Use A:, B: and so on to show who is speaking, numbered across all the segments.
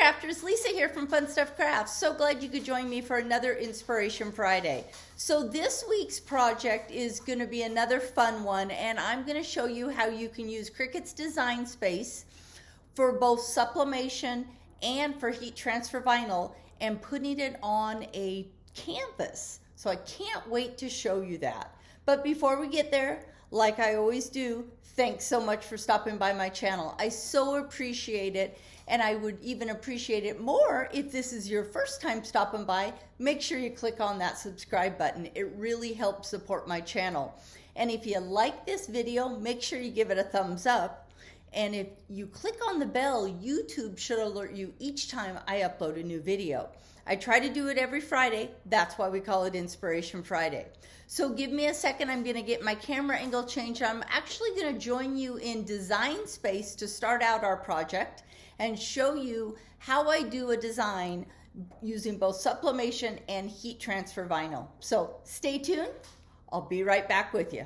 A: crafters, Lisa here from Fun Stuff Crafts. So glad you could join me for another Inspiration Friday. So this week's project is going to be another fun one, and I'm going to show you how you can use Cricut's design space for both sublimation and for heat transfer vinyl and putting it on a canvas. So I can't wait to show you that. But before we get there, like I always do, thanks so much for stopping by my channel. I so appreciate it, and I would even appreciate it more if this is your first time stopping by. Make sure you click on that subscribe button. It really helps support my channel. And if you like this video, make sure you give it a thumbs up. And if you click on the bell, YouTube should alert you each time I upload a new video. I try to do it every Friday. That's why we call it Inspiration Friday. So give me a second. I'm going to get my camera angle changed. I'm actually going to join you in design space to start out our project and show you how I do a design using both sublimation and heat transfer vinyl. So stay tuned. I'll be right back with you.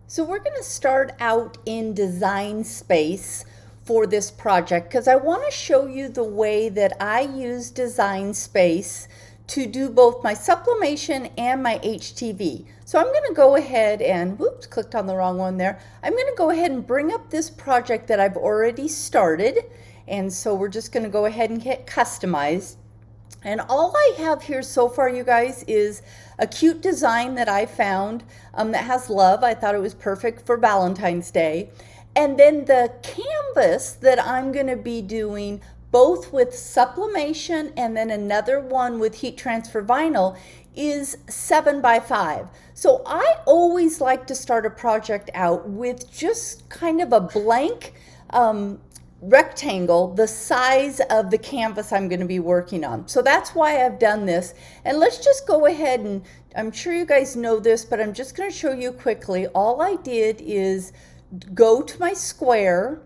A: So we're going to start out in design space for this project because I want to show you the way that I use design space to do both my sublimation and my HTV. So I'm going to go ahead and, whoops, clicked on the wrong one there. I'm going to go ahead and bring up this project that I've already started. And so we're just going to go ahead and hit customize. And all I have here so far, you guys, is a cute design that I found that has love. I thought it was perfect for Valentine's Day. And then the canvas that I'm going to be doing both with sublimation and then another one with heat transfer vinyl is 7 by 5. So I always like to start a project out with just kind of a blank rectangle the size of the canvas I'm going to be working on. So that's why I've done this. And let's just go ahead and, I'm sure you guys know this, but I'm just going to show you quickly. All I did is go to my square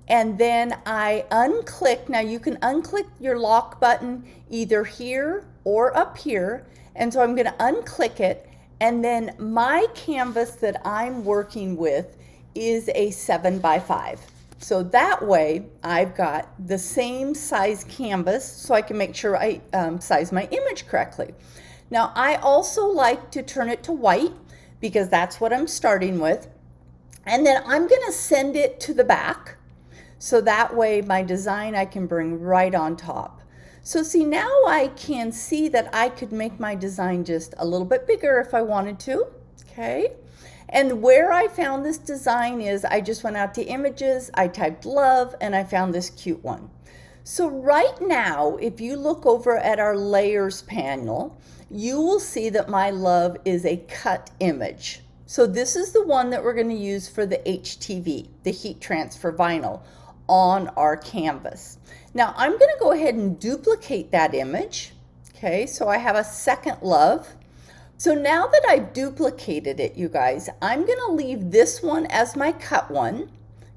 A: and then I unclick. Now you can unclick your lock button either here or up here. And so I'm going to unclick it, and then my canvas that I'm working with is a 7 by 5. So that way I've got the same size canvas so I can make sure I size my image correctly. Now I also like to turn it to white because that's what I'm starting with. And then I'm going to send it to the back so that way my design I can bring right on top. So see, now I can see that I could make my design just a little bit bigger if I wanted to. Okay. And where I found this design is I just went out to images, I typed love, and I found this cute one. So right now, if you look over at our layers panel, you will see that my love is a cut image. So this is the one that we're going to use for the HTV, the heat transfer vinyl, on our canvas. Now I'm going to go ahead and duplicate that image. Okay, so I have a second love. So now that I've duplicated it, you guys, I'm going to leave this one as my cut one.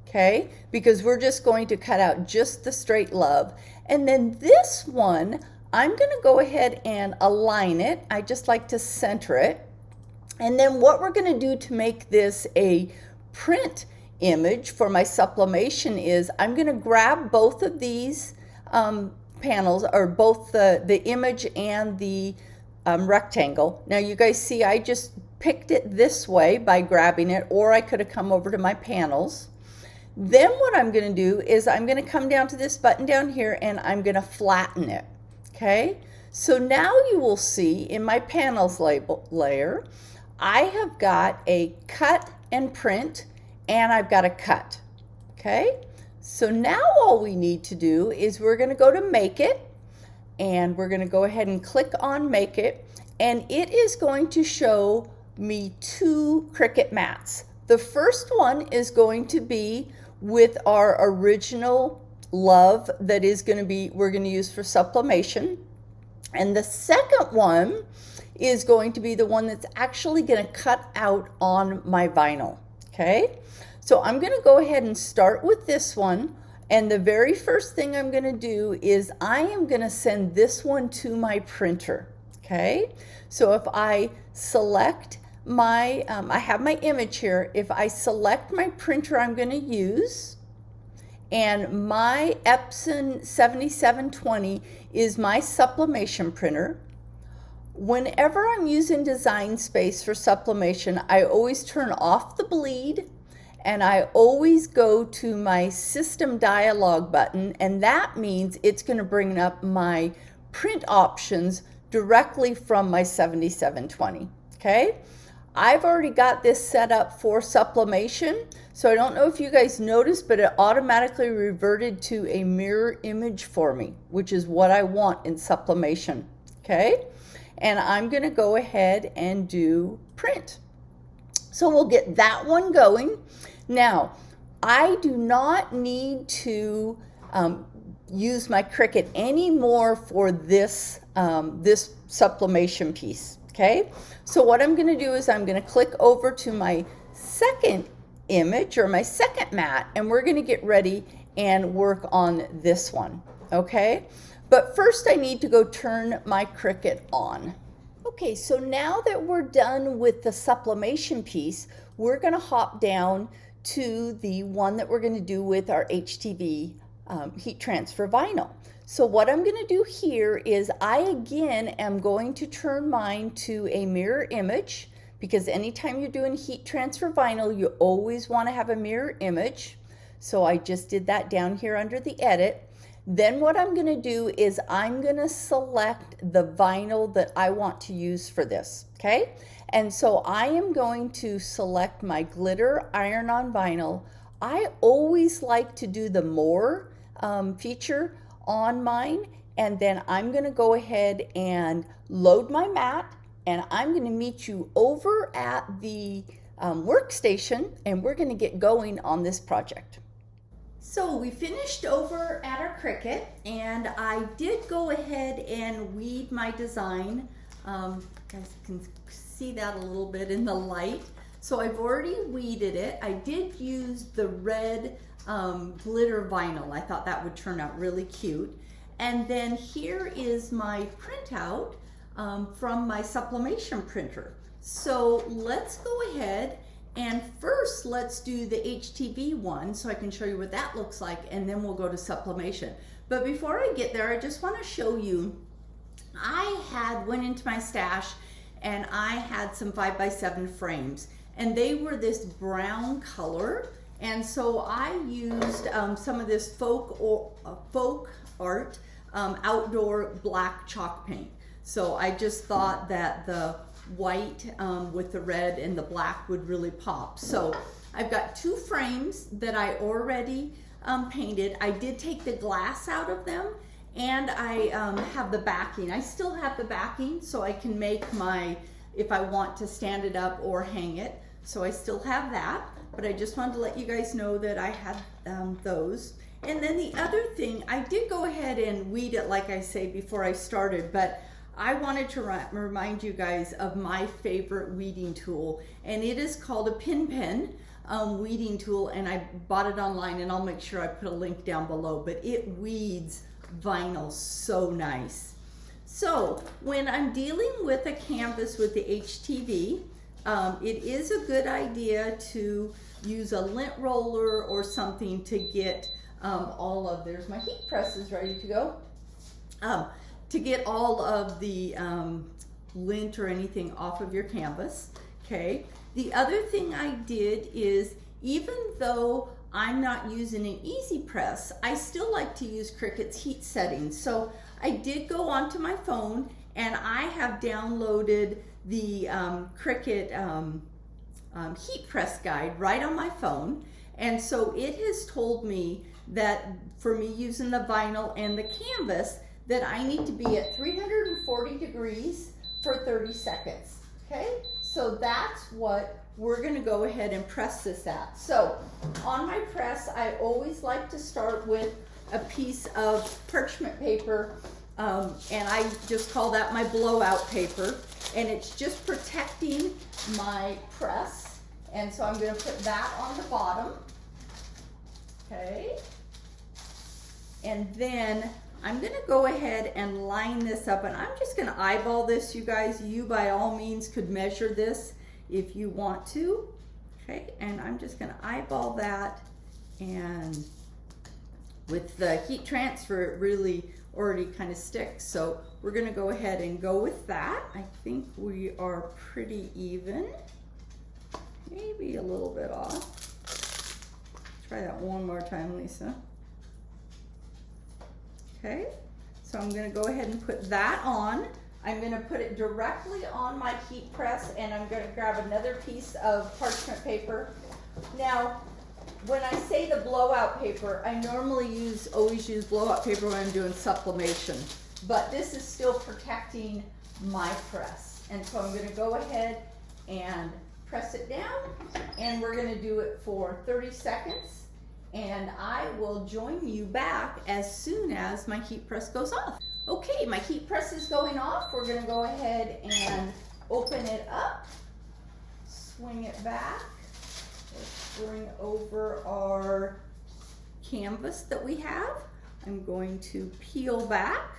A: Okay, because we're just going to cut out just the straight love. And then this one, I'm going to go ahead and align it. I just like to center it. And then what we're going to do to make this a print image for my sublimation is I'm going to grab both of these panels, or both the image and the rectangle. Now you guys see I just picked it this way by grabbing it, or I could have come over to my panels. Then what I'm going to do is I'm going to come down to this button down here and I'm going to flatten it. Okay, so now you will see in my panels layer I have got a cut and print, and I've got a cut. Okay, so now all we need to do is we're going to go to make it, and we're going to go ahead and click on make it, and it is going to show me 2 Cricut mats. The first one is going to be with our original love that is going to be, we're going to use for sublimation, and the second one is going to be the one that's actually going to cut out on my vinyl. Okay, so I'm going to go ahead and start with this one, and the very first thing I'm going to do is I am going to send this one to my printer. Okay, so if I select I have my image here. If I select my printer I'm going to use, and my Epson 7720 is my sublimation printer, whenever I'm using Design Space for sublimation, I always turn off the bleed, and I always go to my System Dialog button, and that means it's going to bring up my print options directly from my 7720. Okay? I've already got this set up for sublimation, so I don't know if you guys noticed, but it automatically reverted to a mirror image for me, which is what I want in sublimation. Okay? And I'm going to go ahead and do print. So we'll get that one going. Now, I do not need to use my Cricut anymore for this, this sublimation piece. Okay, so what I'm going to do is I'm going to click over to my second image or my second mat, and we're going to get ready and work on this one. Okay, but first I need to go turn my Cricut on. Okay, so now that we're done with the sublimation piece, we're going to hop down to the one that we're going to do with our HTV heat transfer vinyl. So what I'm going to do here is I again am going to turn mine to a mirror image, because anytime you're doing heat transfer vinyl you always want to have a mirror image. So I just did that down here under the edit. Then what I'm going to do is I'm going to select the vinyl that I want to use for this. Okay, and so I am going to select my glitter iron-on vinyl. I always like to do the more feature on mine, and then I'm going to go ahead and load my mat, and I'm going to meet you over at the workstation, and we're going to get going on this project. So we finished over at our Cricut, and I did go ahead and weed my design. You guys can see that a little bit in the light. So I've already weeded it. I did use the red glitter vinyl. I thought that would turn out really cute. And then here is my printout from my sublimation printer. So let's go ahead and first let's do the HTV one so I can show you what that looks like, and then we'll go to sublimation. But before I get there, I just want to show you, I went into my stash and I had some 5x7 frames, and they were this brown color. And so I used some of this folk art outdoor black chalk paint. So I just thought that the white with the red and the black would really pop. So I've got two frames that I already painted. I did take the glass out of them, and I have the backing. I still have the backing, so I can make my, if I want to stand it up or hang it. So I still have that, but I just wanted to let you guys know that I had those. And then the other thing, I did go ahead and weed it like I say before I started, but I wanted to remind you guys of my favorite weeding tool, and it is called a pin pen weeding tool, and I bought it online, and I'll make sure I put a link down below, but it weeds vinyl so nice. So when I'm dealing with a canvas with the HTV, it is a good idea to use a lint roller or something to get all of, there's my heat press is ready to go, to get all of the lint or anything off of your canvas. Okay. The other thing I did is, even though I'm not using an easy press, I still like to use Cricut's heat settings. So I did go onto my phone, and I have downloaded the Cricut heat press guide right on my phone. And so it has told me that for me using the vinyl and the canvas, that I need to be at 340 degrees for 30 seconds. Okay, so that's what we're going to go ahead and press this at. So on my press, I always like to start with a piece of parchment paper, and I just call that my blowout paper, and it's just protecting my press. And so I'm going to put that on the bottom. Okay, and then I'm going to go ahead and line this up, and I'm just going to eyeball this, you guys. You by all means could measure this if you want to. Okay, and I'm just gonna eyeball that, and with the heat transfer, it really already kind of sticks. So we're gonna go ahead and go with that. I think we are pretty even. Maybe a little bit off. Try that one more time, Lisa. Okay, so I'm gonna go ahead and put that on. I'm gonna put it directly on my heat press, and I'm gonna grab another piece of parchment paper. Now, when I say the blowout paper, I normally always use blowout paper when I'm doing sublimation, but this is still protecting my press. And so I'm gonna go ahead and press it down, and we're gonna do it for 30 seconds, and I will join you back as soon as my heat press goes off. Okay, my heat press is going off. We're gonna go ahead and open it up, swing it back. Let's bring over our canvas that we have. I'm going to peel back,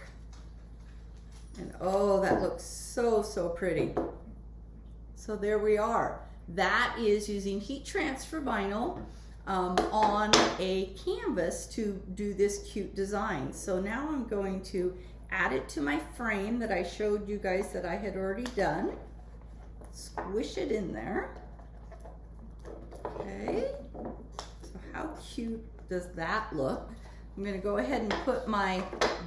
A: and oh, that looks so, so pretty. So there we are. That is using heat transfer vinyl on a canvas to do this cute design. So now I'm going to add it to my frame that I showed you guys that I had already done. Squish it in there. Okay, so how cute does that look? I'm gonna go ahead and put my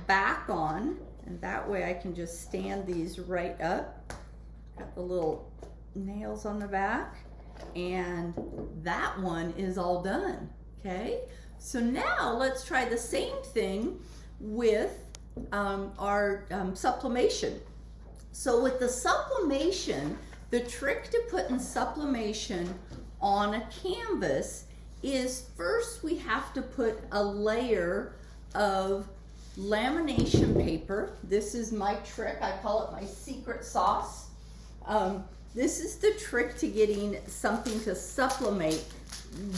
A: back on, and that way I can just stand these right up. Got the little nails on the back, and that one is all done. Okay, so now let's try the same thing with our sublimation. So with the sublimation, the trick to putting sublimation on a canvas is first we have to put a layer of lamination paper. This is my trick. I call it my secret sauce. This is the trick to getting something to sublimate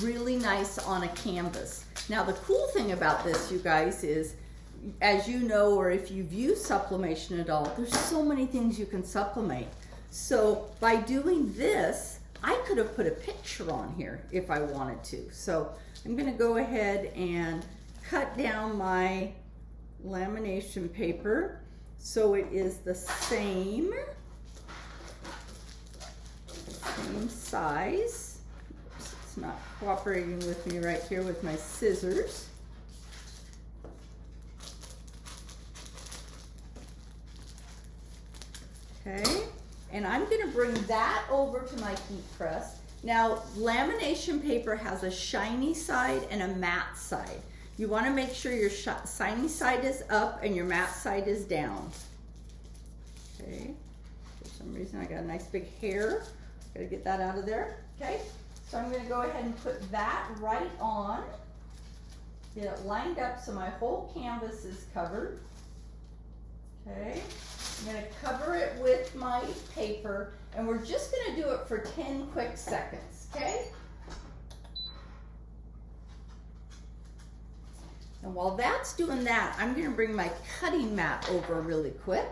A: really nice on a canvas. Now the cool thing about this, you guys, is, as you know, or if you've used sublimation at all, there's so many things you can sublimate. So by doing this, I could have put a picture on here if I wanted to. So I'm gonna go ahead and cut down my lamination paper so it is the same size. Oops, it's not cooperating with me right here with my scissors. Okay, and I'm gonna bring that over to my heat press. Now, lamination paper has a shiny side and a matte side. You wanna make sure your shiny side is up and your matte side is down. Okay, for some reason I got a nice big hair. Gotta get that out of there. Okay, so I'm gonna go ahead and put that right on. Get it lined up so my whole canvas is covered. Okay. I'm going to cover it with my paper, and we're just going to do it for 10 quick seconds, okay? And while that's doing that, I'm going to bring my cutting mat over really quick.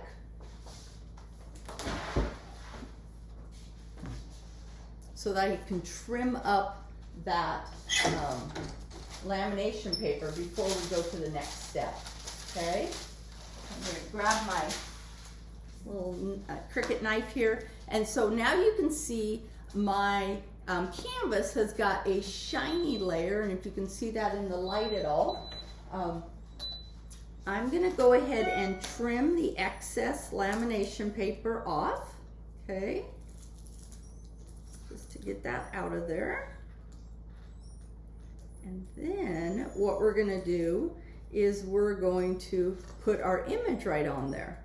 A: So that I can trim up that lamination paper before we go to the next step, okay? I'm going to grab my little Cricut knife here, and so now you can see my canvas has got a shiny layer, and if you can see that in the light at all, I'm gonna go ahead and trim the excess lamination paper off, okay, just to get that out of there. And then what we're gonna do is we're going to put our image right on there.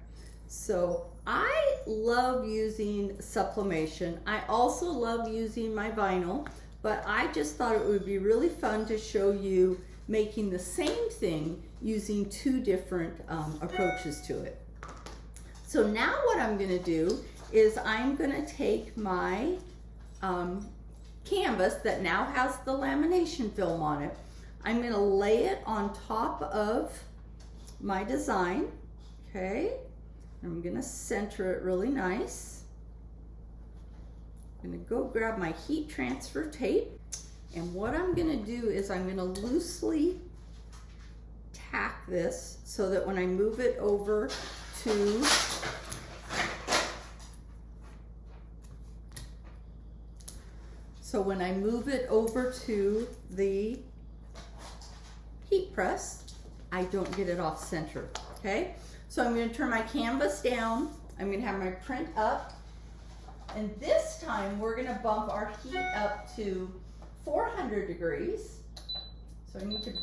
A: So I love using sublimation. I also love using my vinyl, but I just thought it would be really fun to show you making the same thing using two different approaches to it. So now what I'm gonna do is I'm gonna take my canvas that now has the lamination film on it. I'm gonna lay it on top of my design, okay? I'm gonna center it really nice. gonna go grab my heat transfer tape, and what I'm gonna do is I'm gonna loosely tack this so that when I move it over to the heat press, I don't get it off center, okay? So I'm gonna turn my canvas down, I'm gonna have my print up, and this time we're gonna bump our heat up to 400 degrees. So I need to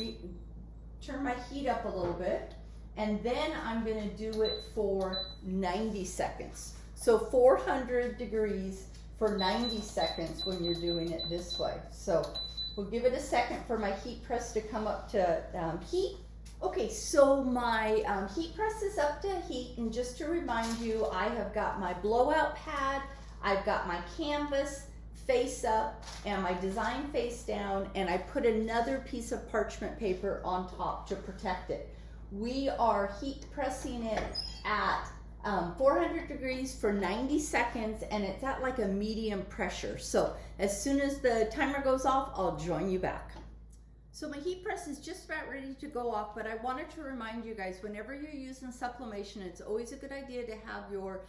A: turn my heat up a little bit, and then I'm gonna do it for 90 seconds. So 400 degrees for 90 seconds when you're doing it this way. So we'll give it a second for my heat press to come up to heat. Okay, so my heat press is up to heat, and just to remind you, I have got my blowout pad, I've got my canvas face up and my design face down, and I put another piece of parchment paper on top to protect it. We are heat pressing it at 400 degrees for 90 seconds, and it's at like a medium pressure. So as soon as the timer goes off, I'll join you back. So my heat press is just about ready to go off, but I wanted to remind you guys, whenever you're using sublimation, it's always a good idea to have your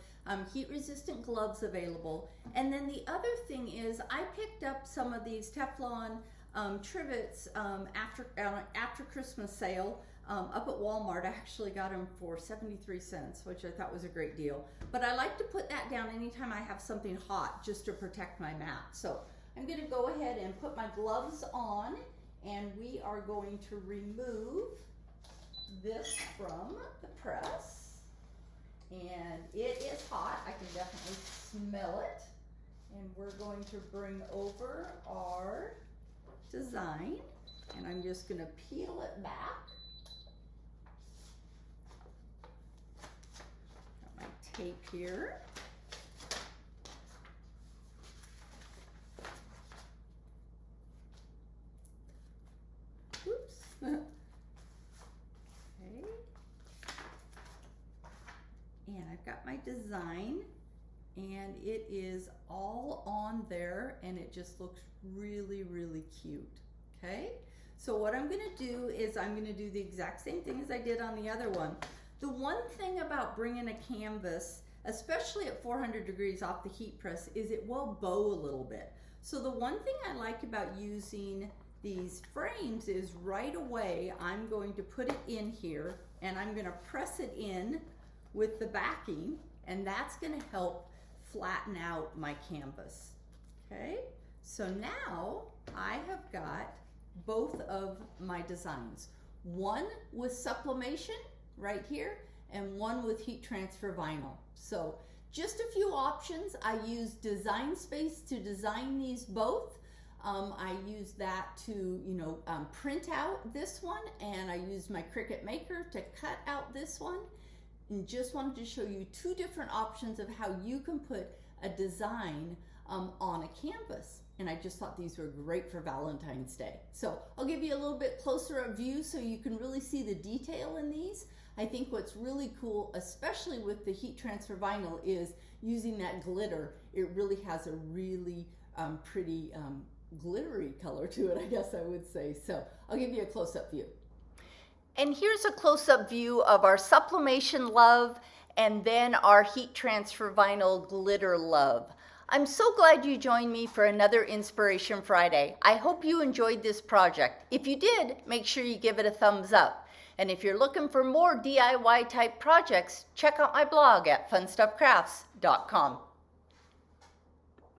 A: heat resistant gloves available. And then the other thing is, I picked up some of these Teflon trivets after Christmas sale up at Walmart. I actually got them for 73 cents, which I thought was a great deal. But I like to put that down anytime I have something hot, just to protect my mat. So I'm gonna go ahead and put my gloves on, and we are going to remove this from the press. And it is hot, I can definitely smell it. And we're going to bring over our design, and I'm just gonna peel it back. Got my tape here. Oops. Okay. And I've got my design, and it is all on there, and it just looks really, really cute. Okay, so what I'm gonna do is I'm gonna do the exact same thing as I did on the other one. The one thing about bringing a canvas, especially at 400 degrees off the heat press, is it will bow a little bit. So the one thing I like about using these frames is right away I'm going to put it in here, and I'm gonna press it in with the backing, and that's gonna help flatten out my canvas. Okay, so now I have got both of my designs, one with sublimation right here and one with heat transfer vinyl. So just a few options. I use Design Space to design these both. I use that to, print out this one, and I use my Cricut Maker to cut out this one. And just wanted to show you two different options of how you can put a design on a canvas. And I just thought these were great for Valentine's Day. So I'll give you a little bit closer a view so you can really see the detail in these. I think what's really cool, especially with the heat transfer vinyl, is using that glitter. It really has a really pretty glittery color to it, I guess I would say. So I'll give you a close-up view. And here's a close-up view of our sublimation love and then our heat transfer vinyl glitter love. I'm so glad you joined me for another Inspiration Friday. I hope you enjoyed this project. If you did, make sure you give it a thumbs up. And if you're looking for more DIY type projects, check out my blog at funstuffcrafts.com.